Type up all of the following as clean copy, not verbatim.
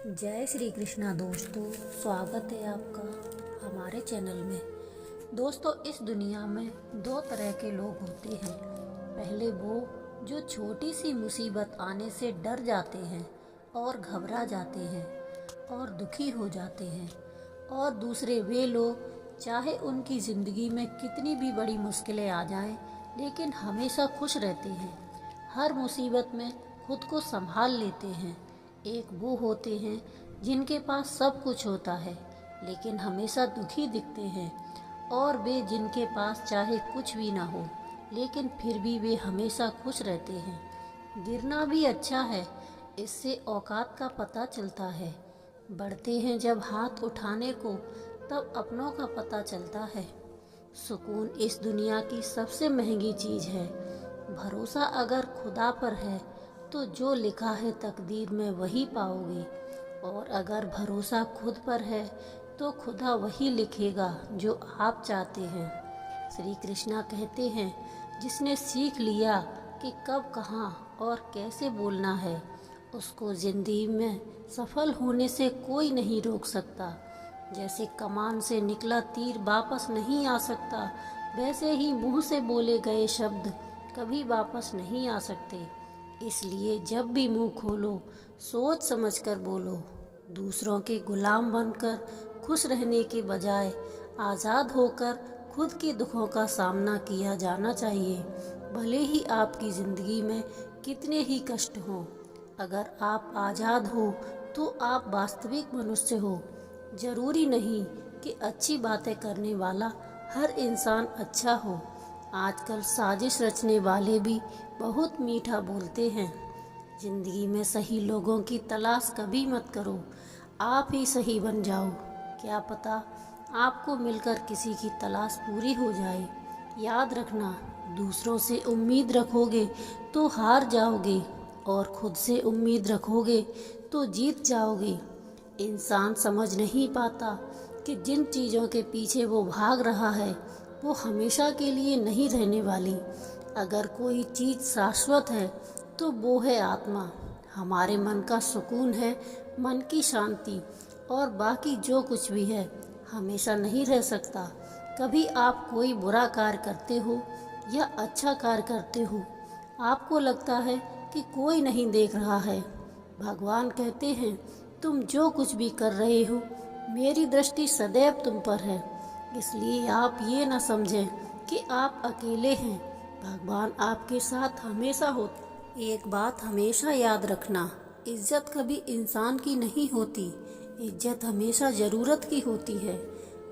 जय श्री कृष्णा दोस्तों, स्वागत है आपका हमारे चैनल में। दोस्तों, इस दुनिया में दो तरह के लोग होते हैं। पहले वो जो छोटी सी मुसीबत आने से डर जाते हैं और घबरा जाते हैं और दुखी हो जाते हैं, और दूसरे वे लोग चाहे उनकी ज़िंदगी में कितनी भी बड़ी मुश्किलें आ जाएं, लेकिन हमेशा खुश रहते हैं। हर मुसीबत में खुद को संभाल लेते हैं। एक वो होते हैं जिनके पास सब कुछ होता है लेकिन हमेशा दुखी दिखते हैं, और वे जिनके पास चाहे कुछ भी ना हो लेकिन फिर भी वे हमेशा खुश रहते हैं। गिरना भी अच्छा है, इससे औकात का पता चलता है। बढ़ते हैं जब हाथ उठाने को, तब अपनों का पता चलता है। सुकून इस दुनिया की सबसे महंगी चीज़ है। भरोसा अगर खुदा पर है तो जो लिखा है तकदीर में वही पाओगे, और अगर भरोसा खुद पर है तो खुदा वही लिखेगा जो आप चाहते हैं। श्री कृष्णा कहते हैं, जिसने सीख लिया कि कब, कहाँ और कैसे बोलना है, उसको जिंदगी में सफल होने से कोई नहीं रोक सकता। जैसे कमान से निकला तीर वापस नहीं आ सकता, वैसे ही मुंह से बोले गए शब्द कभी वापस नहीं आ सकते। इसलिए जब भी मुंह खोलो, सोच समझकर बोलो। दूसरों के गुलाम बनकर खुश रहने के बजाय आज़ाद होकर खुद के दुखों का सामना किया जाना चाहिए। भले ही आपकी ज़िंदगी में कितने ही कष्ट हों, अगर आप आज़ाद हो तो आप वास्तविक मनुष्य हो। ज़रूरी नहीं कि अच्छी बातें करने वाला हर इंसान अच्छा हो। आजकल साजिश रचने वाले भी बहुत मीठा बोलते हैं। जिंदगी में सही लोगों की तलाश कभी मत करो, आप ही सही बन जाओ। क्या पता आपको मिलकर किसी की तलाश पूरी हो जाए। याद रखना, दूसरों से उम्मीद रखोगे तो हार जाओगे, और खुद से उम्मीद रखोगे तो जीत जाओगे। इंसान समझ नहीं पाता कि जिन चीज़ों के पीछे वो भाग रहा है वो हमेशा के लिए नहीं रहने वाली। अगर कोई चीज़ शाश्वत है तो वो है आत्मा। हमारे मन का सुकून है, मन की शांति, और बाकी जो कुछ भी है हमेशा नहीं रह सकता। कभी आप कोई बुरा कार्य करते हो या अच्छा कार्य करते हो, आपको लगता है कि कोई नहीं देख रहा है। भगवान कहते हैं, तुम जो कुछ भी कर रहे हो मेरी दृष्टि सदैव तुम पर है, इसलिए आप ये न समझें कि आप अकेले हैं। भगवान आपके साथ हमेशा होते। एक बात हमेशा याद रखना, इज्जत कभी इंसान की नहीं होती, इज्जत हमेशा ज़रूरत की होती है।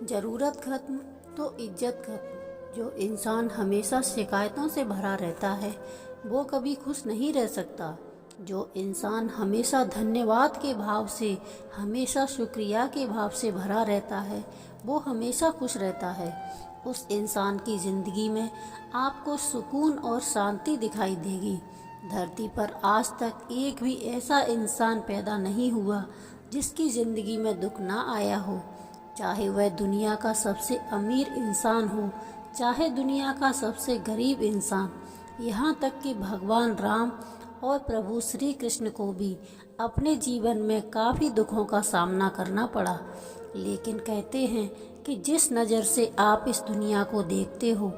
ज़रूरत खत्म तो इज्जत खत्म। जो इंसान हमेशा शिकायतों से भरा रहता है वो कभी खुश नहीं रह सकता। जो इंसान हमेशा धन्यवाद के भाव से, हमेशा शुक्रिया के भाव से भरा रहता है वो हमेशा खुश रहता है। उस इंसान की ज़िंदगी में आपको सुकून और शांति दिखाई देगी। धरती पर आज तक एक भी ऐसा इंसान पैदा नहीं हुआ जिसकी ज़िंदगी में दुख ना आया हो। चाहे वह दुनिया का सबसे अमीर इंसान हो, चाहे दुनिया का सबसे गरीब इंसान, यहाँ तक कि भगवान राम और प्रभु श्री कृष्ण को भी अपने जीवन में काफ़ी दुखों का सामना करना पड़ा। लेकिन कहते हैं कि जिस नज़र से आप इस दुनिया को देखते हो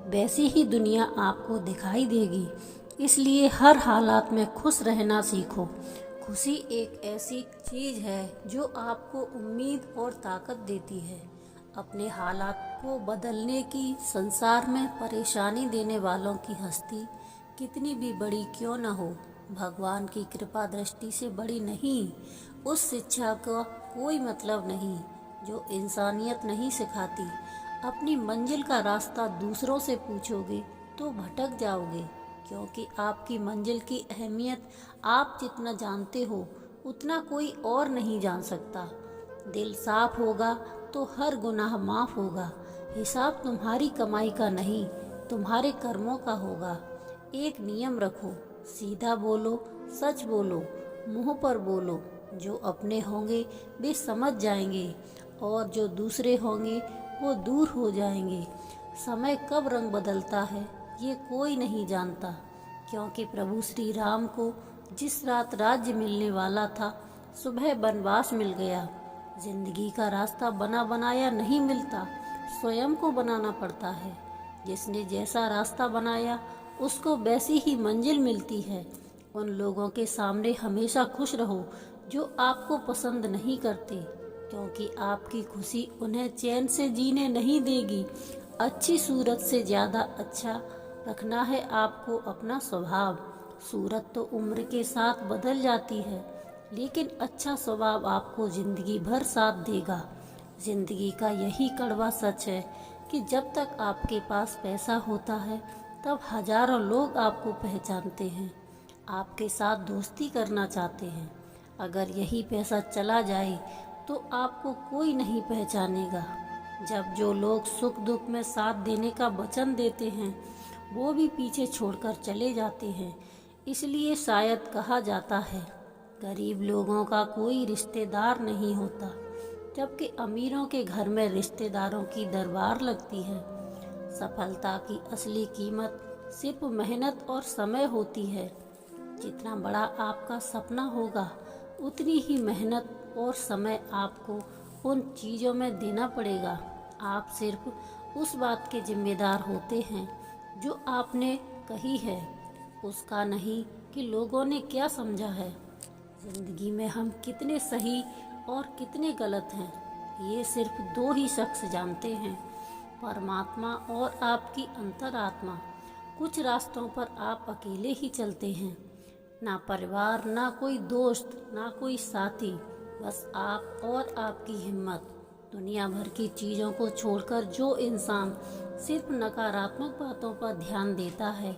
वैसी ही दुनिया आपको दिखाई देगी। इसलिए हर हालात में खुश रहना सीखो। खुशी एक ऐसी चीज़ है जो आपको उम्मीद और ताकत देती है। अपने हालात को बदलने की, संसार में परेशानी देने वालों की हस्ती कितनी भी बड़ी क्यों न हो, भगवान की कृपा दृष्टि से बड़ी नहीं। उस शिक्षा का कोई मतलब नहीं जो इंसानियत नहीं सिखाती। अपनी मंजिल का रास्ता दूसरों से पूछोगे तो भटक जाओगे, क्योंकि आपकी मंजिल की अहमियत आप जितना जानते हो उतना कोई और नहीं जान सकता। दिल साफ होगा तो हर गुनाह माफ़ होगा। हिसाब तुम्हारी कमाई का नहीं, तुम्हारे कर्मों का होगा। एक नियम रखो, सीधा बोलो, सच बोलो, मुंह पर बोलो। जो अपने होंगे वे समझ जाएंगे, और जो दूसरे होंगे वो दूर हो जाएंगे। समय कब रंग बदलता है ये कोई नहीं जानता, क्योंकि प्रभु श्री राम को जिस रात राज्य मिलने वाला था सुबह बनवास मिल गया। जिंदगी का रास्ता बना बनाया नहीं मिलता, स्वयं को बनाना पड़ता है। जिसने जैसा रास्ता बनाया उसको वैसी ही मंजिल मिलती है। उन लोगों के सामने हमेशा खुश रहो जो आपको पसंद नहीं करते, क्योंकि आपकी खुशी उन्हें चैन से जीने नहीं देगी। अच्छी सूरत से ज़्यादा अच्छा रखना है आपको अपना स्वभाव। सूरत तो उम्र के साथ बदल जाती है, लेकिन अच्छा स्वभाव आपको ज़िंदगी भर साथ देगा। ज़िंदगी का यही कड़वा सच है कि जब तक आपके पास पैसा होता है तब हजारों लोग आपको पहचानते हैं, आपके साथ दोस्ती करना चाहते हैं। अगर यही पैसा चला जाए तो आपको कोई नहीं पहचानेगा। जब जो लोग सुख दुख में साथ देने का वचन देते हैं वो भी पीछे छोड़कर चले जाते हैं। इसलिए शायद कहा जाता है गरीब लोगों का कोई रिश्तेदार नहीं होता, जबकि अमीरों के घर में रिश्तेदारों की दरबार लगती है। सफलता की असली कीमत सिर्फ मेहनत और समय होती है। जितना बड़ा आपका सपना होगा उतनी ही मेहनत और समय आपको उन चीज़ों में देना पड़ेगा। आप सिर्फ उस बात के जिम्मेदार होते हैं जो आपने कही है, उसका नहीं कि लोगों ने क्या समझा है। जिंदगी में हम कितने सही और कितने गलत हैं ये सिर्फ दो ही शख्स जानते हैं, परमात्मा और आपकी अंतरात्मा। कुछ रास्तों पर आप अकेले ही चलते हैं, ना परिवार, ना कोई दोस्त, ना कोई साथी, बस आप और आपकी हिम्मत। दुनिया भर की चीज़ों को छोड़कर जो इंसान सिर्फ नकारात्मक बातों पर ध्यान देता है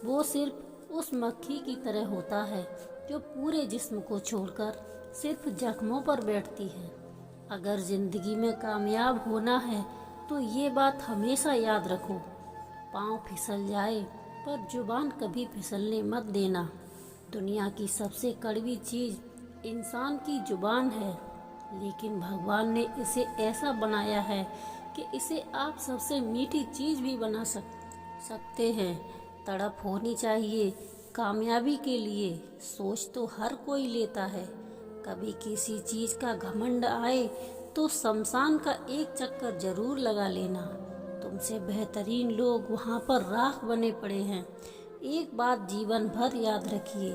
वो सिर्फ उस मक्खी की तरह होता है जो पूरे जिस्म को छोड़कर सिर्फ जख्मों पर बैठती है। अगर ज़िंदगी में कामयाब होना है तो ये बात हमेशा याद रखो, पाँव फिसल जाए पर जुबान कभी फिसलने मत देना। दुनिया की सबसे कड़वी चीज़ इंसान की जुबान है, लेकिन भगवान ने इसे ऐसा बनाया है कि इसे आप सबसे मीठी चीज़ भी बना सकते हैं। तड़प होनी चाहिए कामयाबी के लिए, सोच तो हर कोई लेता है। कभी किसी चीज़ का घमंड आए तो शमशान का एक चक्कर जरूर लगा लेना। तुमसे बेहतरीन लोग वहाँ पर राख बने पड़े हैं। एक बात जीवन भर याद रखिए,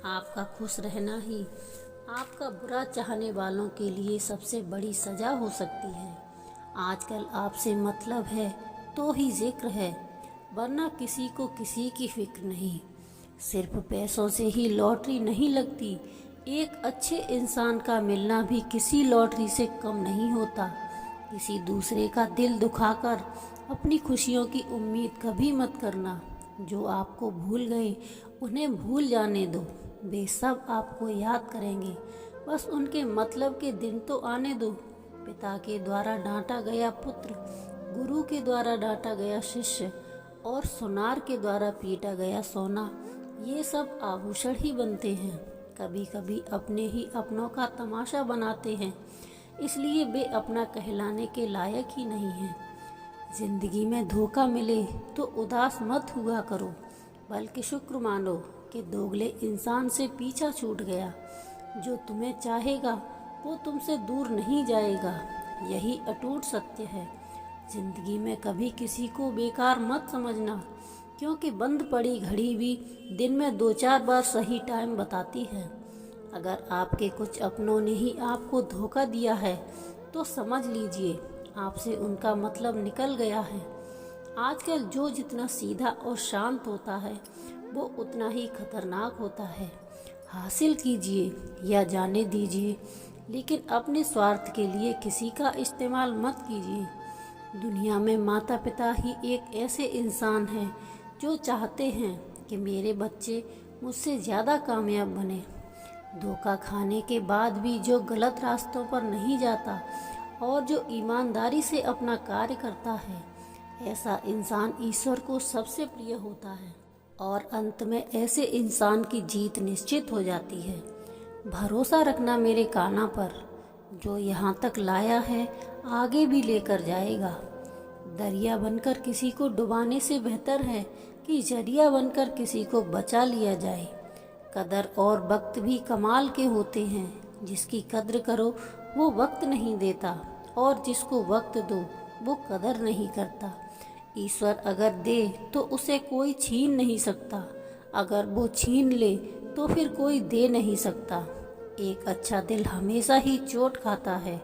आपका खुश रहना ही आपका बुरा चाहने वालों के लिए सबसे बड़ी सज़ा हो सकती है। आजकल आपसे मतलब है तो ही जिक्र है, वरना किसी को किसी की फिक्र नहीं। सिर्फ पैसों से ही लॉटरी नहीं लगती, एक अच्छे इंसान का मिलना भी किसी लॉटरी से कम नहीं होता। किसी दूसरे का दिल दुखाकर अपनी खुशियों की उम्मीद कभी मत करना। जो आपको भूल गए उन्हें भूल जाने दो, वे सब आपको याद करेंगे, बस उनके मतलब के दिन तो आने दो। पिता के द्वारा डांटा गया पुत्र, गुरु के द्वारा डांटा गया शिष्य और सुनार के द्वारा पीटा गया सोना, ये सब आभूषण ही बनते हैं। कभी कभी अपने ही अपनों का तमाशा बनाते हैं, इसलिए वे अपना कहलाने के लायक ही नहीं हैं। जिंदगी में धोखा मिले तो उदास मत हुआ करो, बल्कि शुक्र मानो कि दोगले इंसान से पीछा छूट गया। जो तुम्हें चाहेगा वो तुमसे दूर नहीं जाएगा, यही अटूट सत्य है। जिंदगी में कभी किसी को बेकार मत समझना, क्योंकि बंद पड़ी घड़ी भी दिन में 2-4 बार सही टाइम बताती है। अगर आपके कुछ अपनों ने ही आपको धोखा दिया है तो समझ लीजिए आपसे उनका मतलब निकल गया है। आजकल जो जितना सीधा और शांत होता है वो उतना ही खतरनाक होता है। हासिल कीजिए या जाने दीजिए, लेकिन अपने स्वार्थ के लिए किसी का इस्तेमाल मत कीजिए। दुनिया में माता पिता ही एक ऐसे इंसान हैं जो चाहते हैं कि मेरे बच्चे मुझसे ज़्यादा कामयाब बने। धोखा खाने के बाद भी जो गलत रास्तों पर नहीं जाता और जो ईमानदारी से अपना कार्य करता है, ऐसा इंसान ईश्वर को सबसे प्रिय होता है और अंत में ऐसे इंसान की जीत निश्चित हो जाती है। भरोसा रखना मेरे कान्हा पर, जो यहाँ तक लाया है आगे भी लेकर जाएगा। दरिया बनकर किसी को डुबाने से बेहतर है कि जरिया बनकर किसी को बचा लिया जाए। कदर और वक्त भी कमाल के होते हैं, जिसकी कद्र करो वो वक्त नहीं देता, और जिसको वक्त दो वो कदर नहीं करता। ईश्वर अगर दे तो उसे कोई छीन नहीं सकता, अगर वो छीन ले तो फिर कोई दे नहीं सकता। एक अच्छा दिल हमेशा ही चोट खाता है,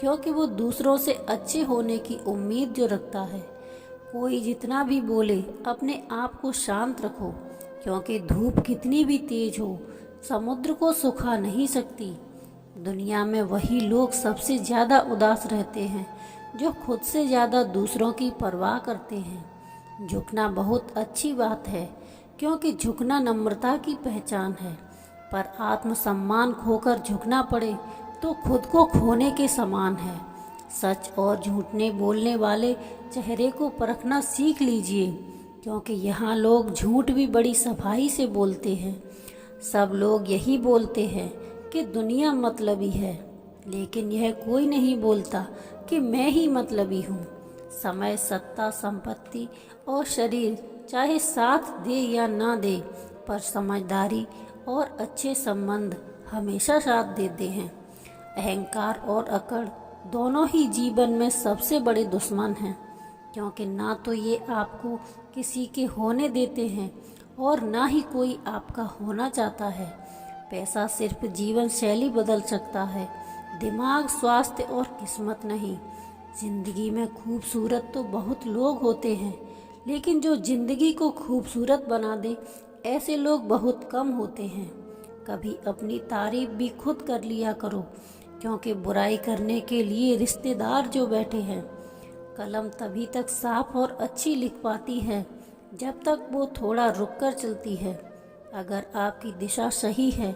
क्योंकि वो दूसरों से अच्छे होने की उम्मीद जो रखता है। कोई जितना भी बोले अपने आप को शांत रखो, क्योंकि धूप कितनी भी तेज हो समुद्र को सुखा नहीं सकती। दुनिया में वही लोग सबसे ज़्यादा उदास रहते हैं जो खुद से ज़्यादा दूसरों की परवाह करते हैं। झुकना बहुत अच्छी बात है, क्योंकि झुकना नम्रता की पहचान है, पर आत्मसम्मान खोकर झुकना पड़े तो खुद को खोने के समान है। सच और झूठने बोलने वाले चेहरे को परखना सीख लीजिए, क्योंकि यहाँ लोग झूठ भी बड़ी सफाई से बोलते हैं। सब लोग यही बोलते हैं कि दुनिया मतलबी है, लेकिन यह कोई नहीं बोलता कि मैं ही मतलबी हूँ। समय, सत्ता, संपत्ति और शरीर चाहे साथ दे या ना दे, पर समझदारी और अच्छे संबंध हमेशा साथ देते हैं। अहंकार और अकड़ दोनों ही जीवन में सबसे बड़े दुश्मन हैं, क्योंकि ना तो ये आपको किसी के होने देते हैं और ना ही कोई आपका होना चाहता है। पैसा सिर्फ जीवन शैली बदल सकता है, दिमाग, स्वास्थ्य और किस्मत नहीं। जिंदगी में खूबसूरत तो बहुत लोग होते हैं, लेकिन जो जिंदगी को खूबसूरत बना दे ऐसे लोग बहुत कम होते हैं। कभी अपनी तारीफ भी खुद कर लिया करो, क्योंकि बुराई करने के लिए रिश्तेदार जो बैठे हैं। कलम तभी तक साफ और अच्छी लिख पाती है जब तक वो थोड़ा रुक कर चलती है। अगर आपकी दिशा सही है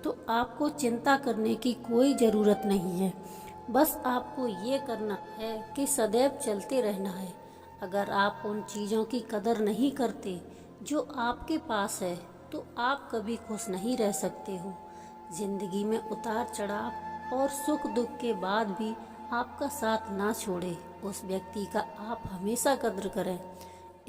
तो आपको चिंता करने की कोई ज़रूरत नहीं है। बस आपको ये करना है कि सदैव चलते रहना है। अगर आप उन चीज़ों की कदर नहीं करते जो आपके पास है तो आप कभी खुश नहीं रह सकते हो। ज़िंदगी में उतार चढ़ाव और सुख दुख के बाद भी आपका साथ ना छोड़े उस व्यक्ति का आप हमेशा कद्र करें।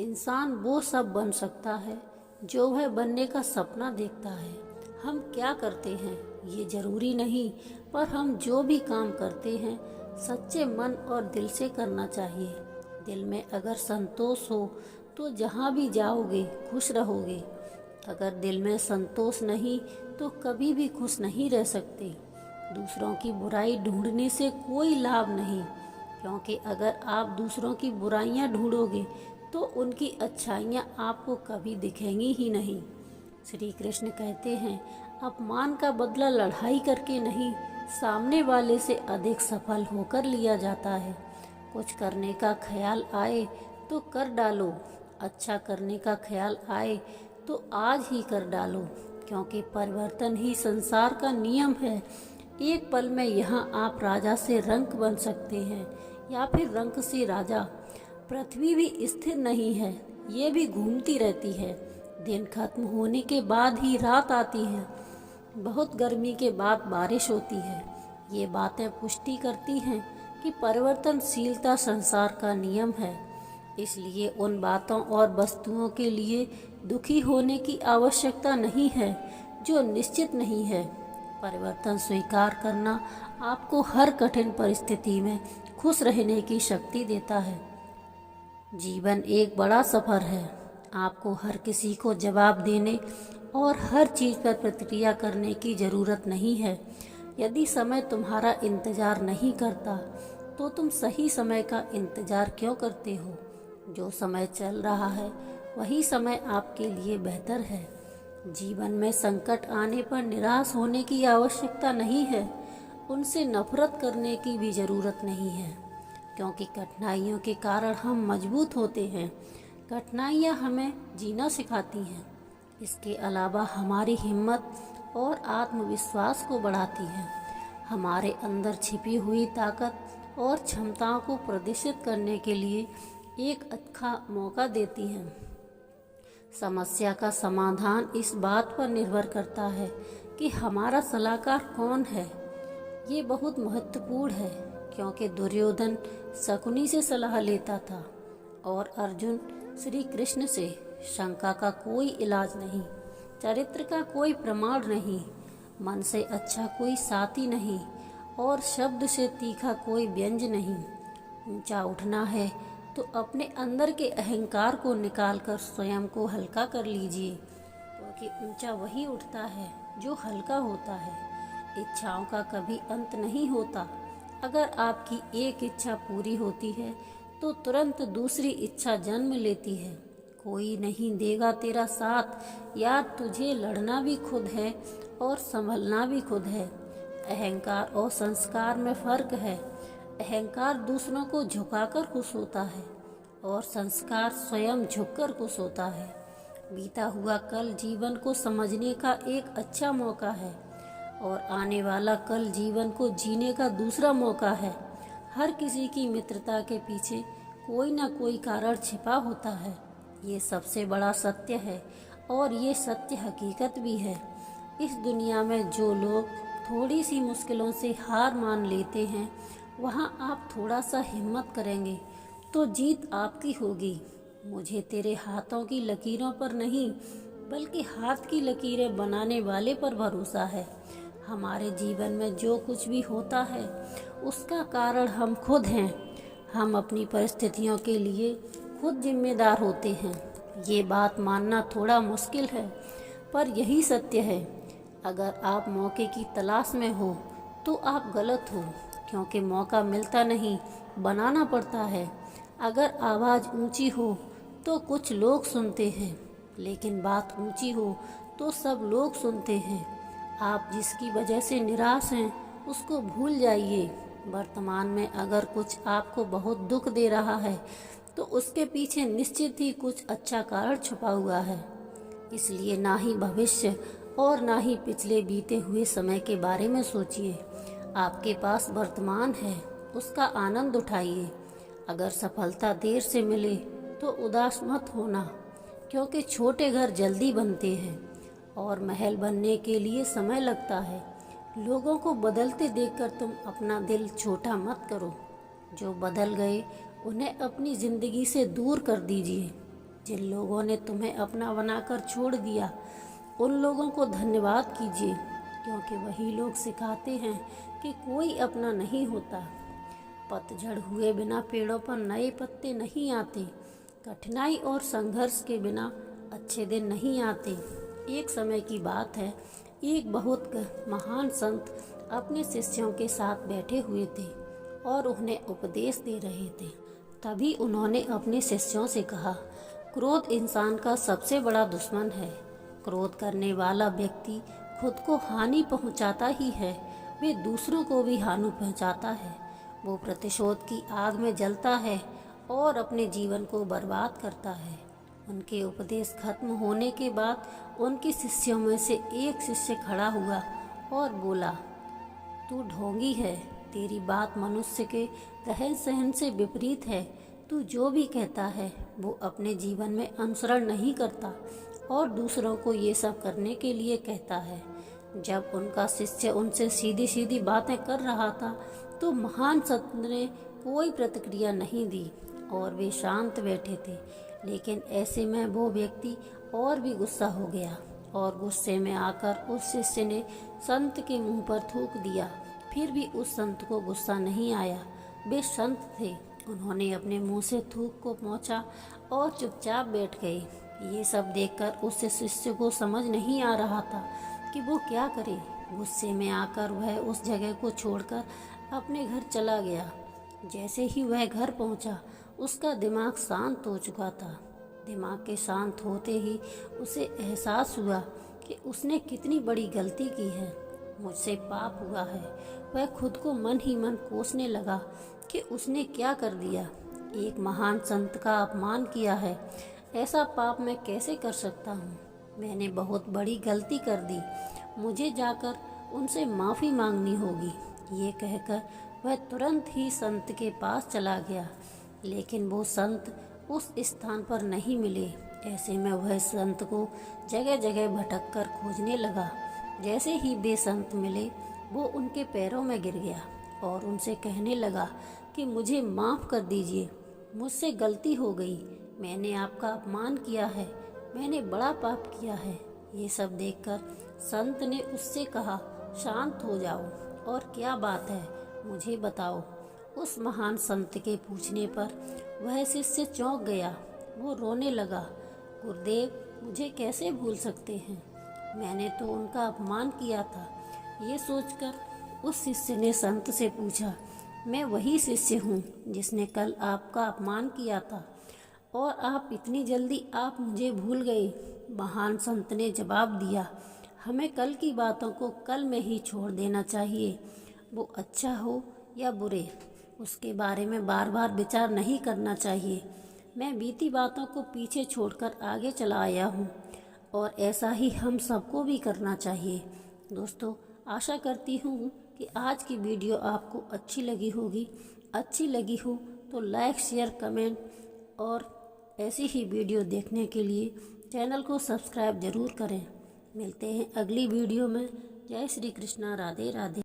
इंसान वो सब बन सकता है जो वह बनने का सपना देखता है। हम क्या करते हैं ये ज़रूरी नहीं, पर हम जो भी काम करते हैं सच्चे मन और दिल से करना चाहिए। दिल में अगर संतोष हो तो जहाँ भी जाओगे खुश रहोगे। अगर दिल में संतोष नहीं तो कभी भी खुश नहीं रह सकते। दूसरों की बुराई ढूंढने से कोई लाभ नहीं, क्योंकि अगर आप दूसरों की बुराइयां ढूंढोगे तो उनकी अच्छाइयां आपको कभी दिखेंगी ही नहीं। श्री कृष्ण कहते हैं, अपमान का बदला लड़ाई करके नहीं, सामने वाले से अधिक सफल होकर लिया जाता है। कुछ करने का ख्याल आए तो कर डालो, अच्छा करने का ख्याल आए तो आज ही कर डालो, क्योंकि परिवर्तन ही संसार का नियम है। एक पल में यहाँ आप राजा से रंक बन सकते हैं या फिर रंक से राजा। पृथ्वी भी स्थिर नहीं है, ये भी घूमती रहती है। दिन खत्म होने के बाद ही रात आती है, बहुत गर्मी के बाद बारिश होती है। ये बातें पुष्टि करती हैं कि परिवर्तनशीलता संसार का नियम है। इसलिए उन बातों और वस्तुओं के लिए दुखी होने की आवश्यकता नहीं है जो निश्चित नहीं है। परिवर्तन स्वीकार करना आपको हर कठिन परिस्थिति में खुश रहने की शक्ति देता है। जीवन एक बड़ा सफ़र है। आपको हर किसी को जवाब देने और हर चीज़ पर प्रतिक्रिया करने की ज़रूरत नहीं है। यदि समय तुम्हारा इंतज़ार नहीं करता तो तुम सही समय का इंतज़ार क्यों करते हो? जो समय चल रहा है वही समय आपके लिए बेहतर है। जीवन में संकट आने पर निराश होने की आवश्यकता नहीं है, उनसे नफरत करने की भी ज़रूरत नहीं है, क्योंकि कठिनाइयों के कारण हम मजबूत होते हैं। कठिनाइयाँ हमें जीना सिखाती हैं। इसके अलावा हमारी हिम्मत और आत्मविश्वास को बढ़ाती हैं। हमारे अंदर छिपी हुई ताकत और क्षमताओं को प्रदर्शित करने के लिए एक अच्छा मौका देती हैं। समस्या का समाधान इस बात पर निर्भर करता है कि हमारा सलाहकार कौन है। ये बहुत महत्वपूर्ण है, क्योंकि दुर्योधन शकुनी से सलाह लेता था और अर्जुन श्री कृष्ण से। शंका का कोई इलाज नहीं, चरित्र का कोई प्रमाण नहीं, मन से अच्छा कोई साथी नहीं और शब्द से तीखा कोई व्यंज नहीं। ऊंचा उठना है तो अपने अंदर के अहंकार को निकालकर स्वयं को हल्का कर लीजिए, क्योंकि ऊंचा वही उठता है जो हल्का होता है। इच्छाओं का कभी अंत नहीं होता। अगर आपकी एक इच्छा पूरी होती है तो तुरंत दूसरी इच्छा जन्म लेती है। कोई नहीं देगा तेरा साथ, यार तुझे लड़ना भी खुद है और संभलना भी खुद है। अहंकार और संस्कार में फर्क है। अहंकार दूसरों को झुकाकर खुश होता है और संस्कार स्वयं झुककर खुश होता है। बीता हुआ कल जीवन को समझने का एक अच्छा मौका है और आने वाला कल जीवन को जीने का दूसरा मौका है। हर किसी की मित्रता के पीछे कोई ना कोई कारण छिपा होता है। ये सबसे बड़ा सत्य है और ये सत्य हकीकत भी है। इस दुनिया में जो लोग थोड़ी सी मुश्किलों से हार मान लेते हैं, वहाँ आप थोड़ा सा हिम्मत करेंगे तो जीत आपकी होगी। मुझे तेरे हाथों की लकीरों पर नहीं, बल्कि हाथ की लकीरें बनाने वाले पर भरोसा है। हमारे जीवन में जो कुछ भी होता है उसका कारण हम खुद हैं। हम अपनी परिस्थितियों के लिए खुद जिम्मेदार होते हैं। ये बात मानना थोड़ा मुश्किल है, पर यही सत्य है। अगर आप मौके की तलाश में हो तो आप गलत हो, क्योंकि मौका मिलता नहीं, बनाना पड़ता है। अगर आवाज़ ऊंची हो तो कुछ लोग सुनते हैं, लेकिन बात ऊंची हो तो सब लोग सुनते हैं। आप जिसकी वजह से निराश हैं उसको भूल जाइए। वर्तमान में अगर कुछ आपको बहुत दुख दे रहा है तो उसके पीछे निश्चित ही कुछ अच्छा कारण छुपा हुआ है। इसलिए ना ही भविष्य और ना ही पिछले बीते हुए समय के बारे में सोचिए। आपके पास वर्तमान है, उसका आनंद उठाइए। अगर सफलता देर से मिले तो उदास मत होना, क्योंकि छोटे घर जल्दी बनते हैं और महल बनने के लिए समय लगता है। लोगों को बदलते देखकर तुम अपना दिल छोटा मत करो। जो बदल गए उन्हें अपनी ज़िंदगी से दूर कर दीजिए। जिन लोगों ने तुम्हें अपना बनाकर छोड़ दिया, उन लोगों को धन्यवाद कीजिए, क्योंकि वही लोग सिखाते हैं कि कोई अपना नहीं होता। पतझड़ हुए बिना पेड़ों पर नए पत्ते नहीं आते। कठिनाई और संघर्ष के बिना अच्छे दिन नहीं आते। एक समय की बात है, एक बहुत महान संत अपने शिष्यों के साथ बैठे हुए थे और उन्हें उपदेश दे रहे थे। तभी उन्होंने अपने शिष्यों से कहा, क्रोध इंसान का सबसे बड़ा दुश्मन है। क्रोध करने वाला व्यक्ति खुद को हानि पहुंचाता ही है, वे दूसरों को भी हानि पहुंचाता है। वो प्रतिशोध की आग में जलता है और अपने जीवन को बर्बाद करता है। उनके उपदेश खत्म होने के बाद उनके शिष्यों में से एक शिष्य खड़ा हुआ और बोला, तू ढोंगी है, तेरी बात मनुष्य के रहन सहन से विपरीत है। तू जो भी कहता है वो अपने जीवन में अनुसरण नहीं करता और दूसरों को ये सब करने के लिए कहता है। जब उनका शिष्य उनसे सीधी सीधी बातें कर रहा था तो महान संत ने कोई प्रतिक्रिया नहीं दी और वे शांत बैठे थे। लेकिन ऐसे में वो व्यक्ति और भी गुस्सा हो गया और गुस्से में आकर उस शिष्य ने संत के मुंह पर थूक दिया। फिर भी उस संत को गुस्सा नहीं आया। वे संत थे, उन्होंने अपने मुंह से थूक को पोंछा और चुपचाप बैठ गए। ये सब देखकर उस शिष्य को समझ नहीं आ रहा था कि वो क्या करे। गुस्से में आकर वह उस जगह को छोड़कर अपने घर चला गया। जैसे ही वह घर पहुंचा, उसका दिमाग शांत हो चुका था। दिमाग के शांत होते ही उसे एहसास हुआ कि उसने कितनी बड़ी गलती की है। मुझसे पाप हुआ है। वह खुद को मन ही मन कोसने लगा कि उसने क्या कर दिया। एक महान संत का अपमान किया है। ऐसा पाप मैं कैसे कर सकता हूँ? मैंने बहुत बड़ी गलती कर दी। मुझे जाकर उनसे माफ़ी मांगनी होगी। ये कहकर वह तुरंत ही संत के पास चला गया, लेकिन वो संत उस स्थान पर नहीं मिले। ऐसे में वह संत को जगह जगह भटक कर खोजने लगा। जैसे ही वे संत मिले, वो उनके पैरों में गिर गया और उनसे कहने लगा कि मुझे माफ़ कर दीजिए, मुझसे गलती हो गई। मैंने आपका अपमान किया है, मैंने बड़ा पाप किया है। ये सब देखकर संत ने उससे कहा, शांत हो जाओ और क्या बात है, मुझे बताओ। उस महान संत के पूछने पर वह शिष्य चौंक गया। वो रोने लगा, गुरुदेव, मुझे कैसे भूल सकते हैं, मैंने तो उनका अपमान किया था। ये सोचकर उस शिष्य ने संत से पूछा, मैं वही शिष्य हूँ जिसने कल आपका अपमान किया था, और आप इतनी जल्दी आप मुझे भूल गए। महान संत ने जवाब दिया, हमें कल की बातों को कल में ही छोड़ देना चाहिए। वो अच्छा हो या बुरे, उसके बारे में बार बार विचार नहीं करना चाहिए। मैं बीती बातों को पीछे छोड़कर आगे चला आया हूँ, और ऐसा ही हम सबको भी करना चाहिए। दोस्तों, आशा करती हूँ कि आज की वीडियो आपको अच्छी लगी होगी। अच्छी लगी हो तो लाइक, शेयर, कमेंट और ऐसी ही वीडियो देखने के लिए चैनल को सब्सक्राइब ज़रूर करें। मिलते हैं अगली वीडियो में। जय श्री कृष्णा, राधे राधे।